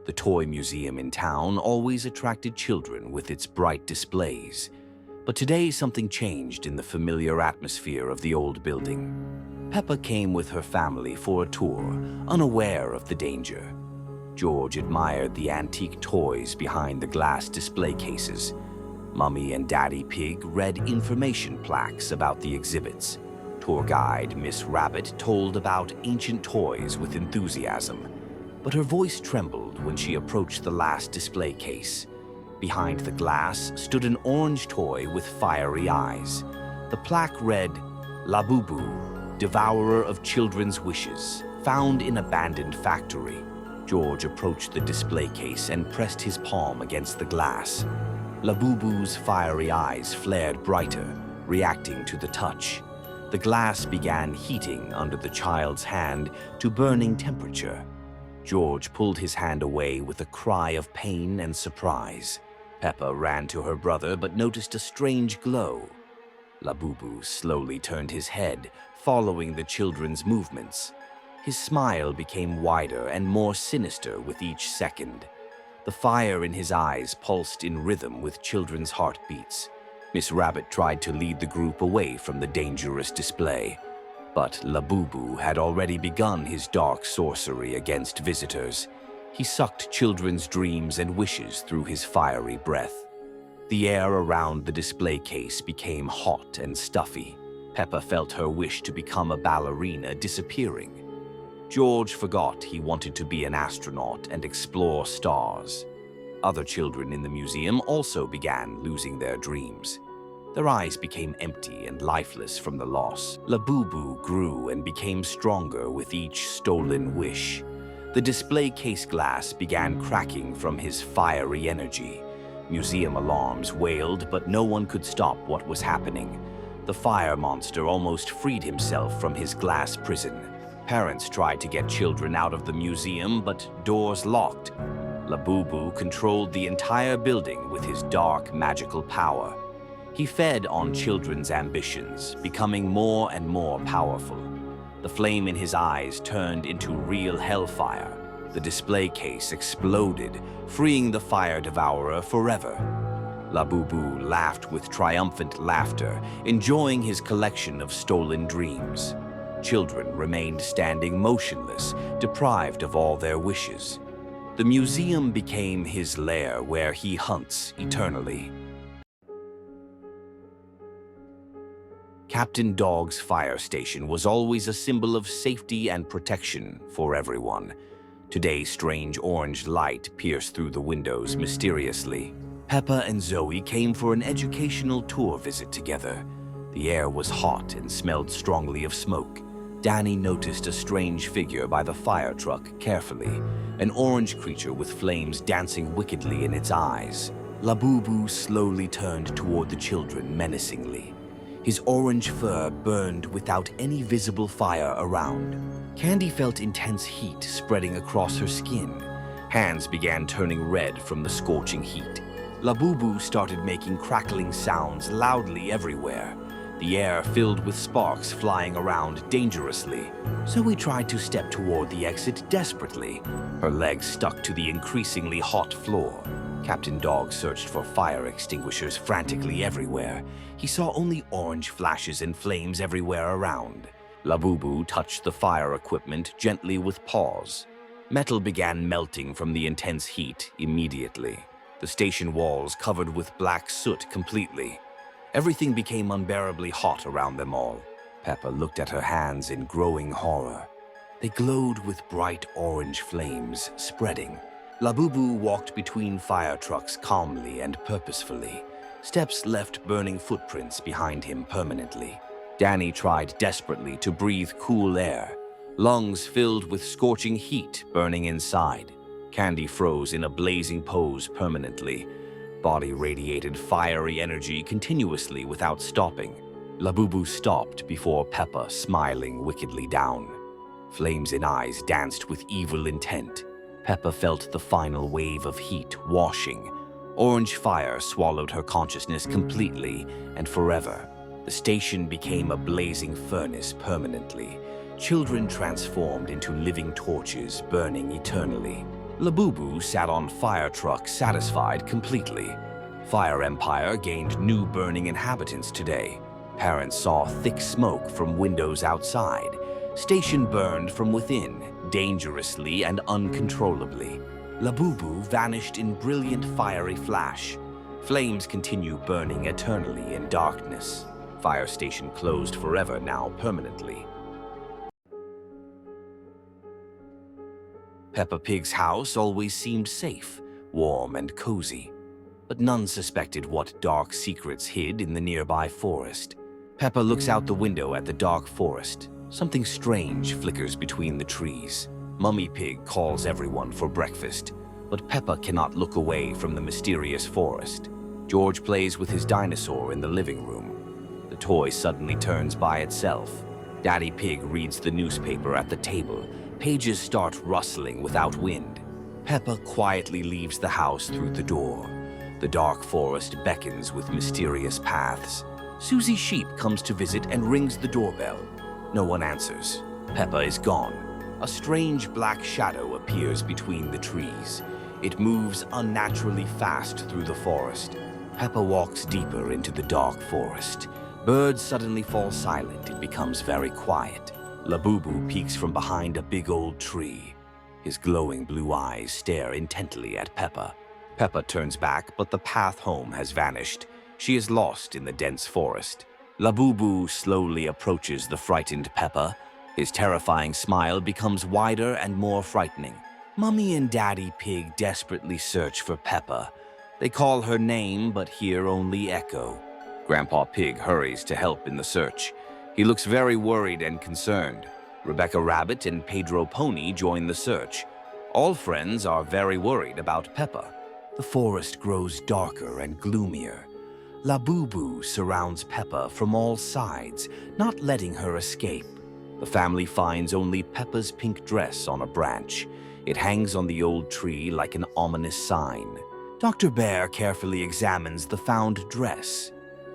The toy museum in town always attracted children with its bright displays. But today something changed in the familiar atmosphere of the old building. Peppa came with her family for a tour, unaware of the danger. George admired the antique toys behind the glass display cases. Mummy and Daddy Pig read information plaques about the exhibits. Tour guide Miss Rabbit told about ancient toys with enthusiasm, but her voice trembled when she approached the last display case. Behind the glass stood an orange toy with fiery eyes. The plaque read, "Labubu, devourer of children's wishes, found in abandoned factory." George approached the display case and pressed his palm against the glass. Labubu's fiery eyes flared brighter, reacting to the touch. The glass began heating under the child's hand to burning temperature. George pulled his hand away with a cry of pain and surprise. Peppa ran to her brother but noticed a strange glow. Labubu slowly turned his head, following the children's movements. His smile became wider and more sinister with each second. The fire in his eyes pulsed in rhythm with children's heartbeats. Miss Rabbit tried to lead the group away from the dangerous display, but Labubu had already begun his dark sorcery against visitors. He sucked children's dreams and wishes through his fiery breath. The air around the display case became hot and stuffy. Peppa felt her wish to become a ballerina disappearing. George forgot he wanted to be an astronaut and explore stars. Other children in the museum also began losing their dreams. Their eyes became empty and lifeless from the loss. Labubu grew and became stronger with each stolen wish. The display case glass began cracking from his fiery energy. Museum alarms wailed, but no one could stop what was happening. The fire monster almost freed himself from his glass prison. Parents tried to get children out of the museum, but doors locked. Labubu controlled the entire building with his dark, magical power. He fed on children's ambitions, becoming more and more powerful. The flame in his eyes turned into real hellfire. The display case exploded, freeing the fire devourer forever. Labubu laughed with triumphant laughter, enjoying his collection of stolen dreams. Children remained standing motionless, deprived of all their wishes. The museum became his lair where he hunts eternally. Captain Dog's fire station was always a symbol of safety and protection for everyone. Today, strange orange light pierced through the windows mysteriously. Peppa and Zoe came for an educational tour visit together. The air was hot and smelled strongly of smoke. Danny noticed a strange figure by the fire truck carefully, an orange creature with flames dancing wickedly in its eyes. Labubu slowly turned toward the children menacingly. His orange fur burned without any visible fire around. Candy felt intense heat spreading across her skin. Hands began turning red from the scorching heat. Labubu started making crackling sounds loudly everywhere. The air filled with sparks flying around dangerously. Zoe tried to step toward the exit desperately. Her legs stuck to the increasingly hot floor. Captain Dog searched for fire extinguishers frantically everywhere. He saw only orange flashes and flames everywhere around. Labubu touched the fire equipment gently with paws. Metal began melting from the intense heat immediately. The station walls covered with black soot completely. Everything became unbearably hot around them all. Peppa looked at her hands in growing horror. They glowed with bright orange flames, spreading. Labubu walked between fire trucks calmly and purposefully. Steps left burning footprints behind him permanently. Danny tried desperately to breathe cool air, lungs filled with scorching heat burning inside. Candy froze in a blazing pose permanently. Body radiated fiery energy continuously without stopping. Labubu stopped before Peppa, smiling wickedly down. Flames in eyes danced with evil intent. Peppa felt the final wave of heat washing. Orange fire swallowed her consciousness completely and forever. The station became a blazing furnace permanently. Children transformed into living torches burning eternally. Labubu sat on fire truck satisfied completely. Fire Empire gained new burning inhabitants today. Parents saw thick smoke from windows outside. Station burned from within, dangerously and uncontrollably. Labubu vanished in brilliant fiery flash. Flames continue burning eternally in darkness. Fire station closed forever now permanently. Peppa Pig's house always seemed safe, warm and cozy. But none suspected what dark secrets hid in the nearby forest. Peppa looks out the window at the dark forest. Something strange flickers between the trees. Mummy Pig calls everyone for breakfast, but Peppa cannot look away from the mysterious forest. George plays with his dinosaur in the living room. The toy suddenly turns by itself. Daddy Pig reads the newspaper at the table. Pages start rustling without wind. Peppa quietly leaves the house through the door. The dark forest beckons with mysterious paths. Susie Sheep comes to visit and rings the doorbell. No one answers. Peppa is gone. A strange black shadow appears between the trees. It moves unnaturally fast through the forest. Peppa walks deeper into the dark forest. Birds suddenly fall silent. It becomes very quiet. Labubu peeks from behind a big old tree. His glowing blue eyes stare intently at Peppa. Peppa turns back, but the path home has vanished. She is lost in the dense forest. Labubu slowly approaches the frightened Peppa. His terrifying smile becomes wider and more frightening. Mummy and Daddy Pig desperately search for Peppa. They call her name, but hear only echo. Grandpa Pig hurries to help in the search. He looks very worried and concerned. Rebecca Rabbit and Pedro Pony join the search. All friends are very worried about Peppa. The forest grows darker and gloomier. Labubu surrounds Peppa from all sides, not letting her escape. The family finds only Peppa's pink dress on a branch. It hangs on the old tree like an ominous sign. Dr. Bear carefully examines the found dress.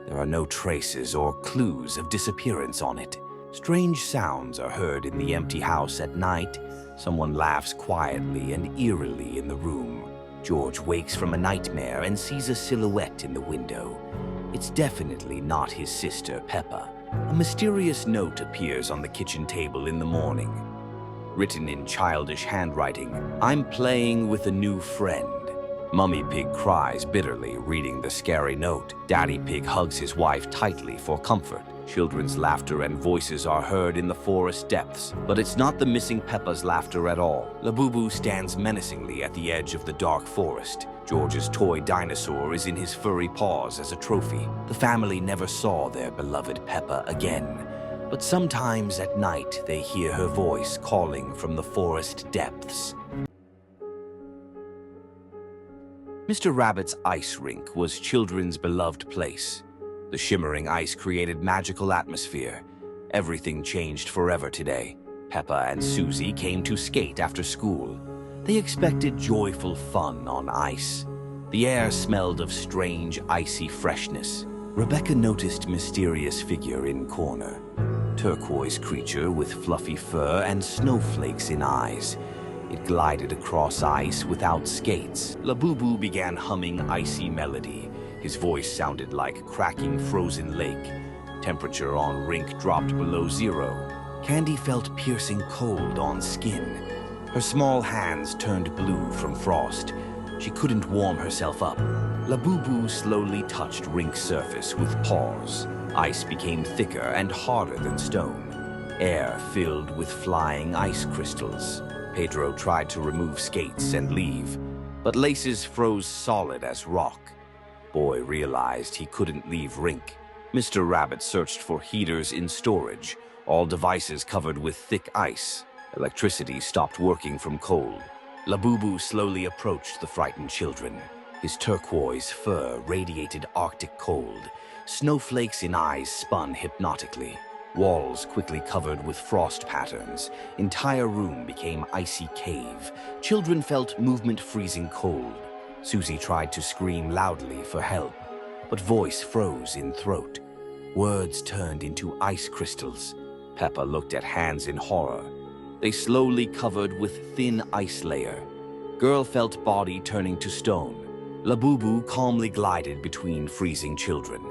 There are no traces or clues of disappearance on it. Strange sounds are heard in the empty house at night. Someone laughs quietly and eerily in the room. George wakes from a nightmare and sees a silhouette in the window. It's definitely not his sister, Peppa. A mysterious note appears on the kitchen table in the morning. Written in childish handwriting, "I'm playing with a new friend." Mummy Pig cries bitterly, reading the scary note. Daddy Pig hugs his wife tightly for comfort. Children's laughter and voices are heard in the forest depths, but it's not the missing Peppa's laughter at all. Labubu stands menacingly at the edge of the dark forest. George's toy dinosaur is in his furry paws as a trophy. The family never saw their beloved Peppa again, but sometimes at night they hear her voice calling from the forest depths. Mr. Rabbit's ice rink was children's beloved place. The shimmering ice created magical atmosphere. Everything changed forever today. Peppa and Susie came to skate after school. They expected joyful fun on ice. The air smelled of strange, icy freshness. Rebecca noticed mysterious figure in corner. Turquoise creature with fluffy fur and snowflakes in eyes. It glided across ice without skates. Labubu began humming icy melody. His voice sounded like cracking frozen lake. Temperature on rink dropped below zero. Candy felt piercing cold on skin. Her small hands turned blue from frost. She couldn't warm herself up. Labubu slowly touched rink's surface with paws. Ice became thicker and harder than stone. Air filled with flying ice crystals. Pedro tried to remove skates and leave, but laces froze solid as rock. Boy realized he couldn't leave rink. Mr. Rabbit searched for heaters in storage, all devices covered with thick ice. Electricity stopped working from cold. Labubu slowly approached the frightened children. His turquoise fur radiated Arctic cold. Snowflakes in eyes spun hypnotically. Walls quickly covered with frost patterns. Entire room became icy cave. Children felt movement freezing cold. Susie tried to scream loudly for help, but voice froze in throat. Words turned into ice crystals. Peppa looked at hands in horror. They slowly covered with thin ice layer. Girl felt body turning to stone. Labubu calmly glided between freezing children.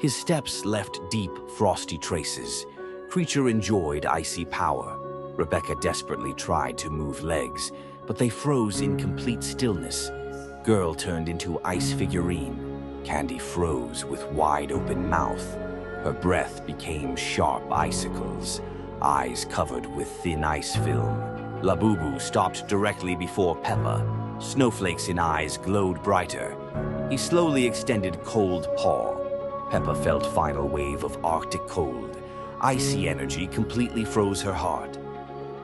His steps left deep, frosty traces. Creature enjoyed icy power. Rebecca desperately tried to move legs, but they froze in complete stillness. Girl turned into ice figurine. Candy froze with wide-open mouth. Her breath became sharp icicles, eyes covered with thin ice film. Labubu stopped directly before Peppa. Snowflakes in eyes glowed brighter. He slowly extended cold paw. Peppa felt final wave of Arctic cold. Icy energy completely froze her heart.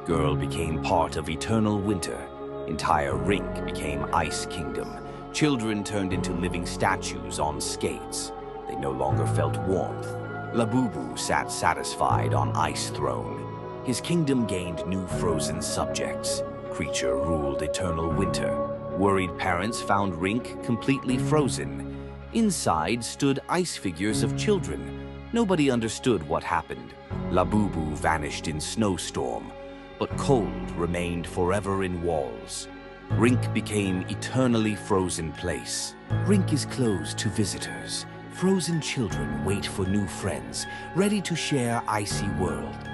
Girl became part of eternal winter. Entire rink became Ice Kingdom. Children turned into living statues on skates. They no longer felt warmth. Labubu sat satisfied on Ice Throne. His kingdom gained new frozen subjects. Creature ruled eternal winter. Worried parents found Rink completely frozen. Inside stood ice figures of children. Nobody understood what happened. Labubu vanished in snowstorm, but cold remained forever in walls. Rink became eternally frozen place. Rink is closed to visitors. Frozen children wait for new friends, ready to share icy world.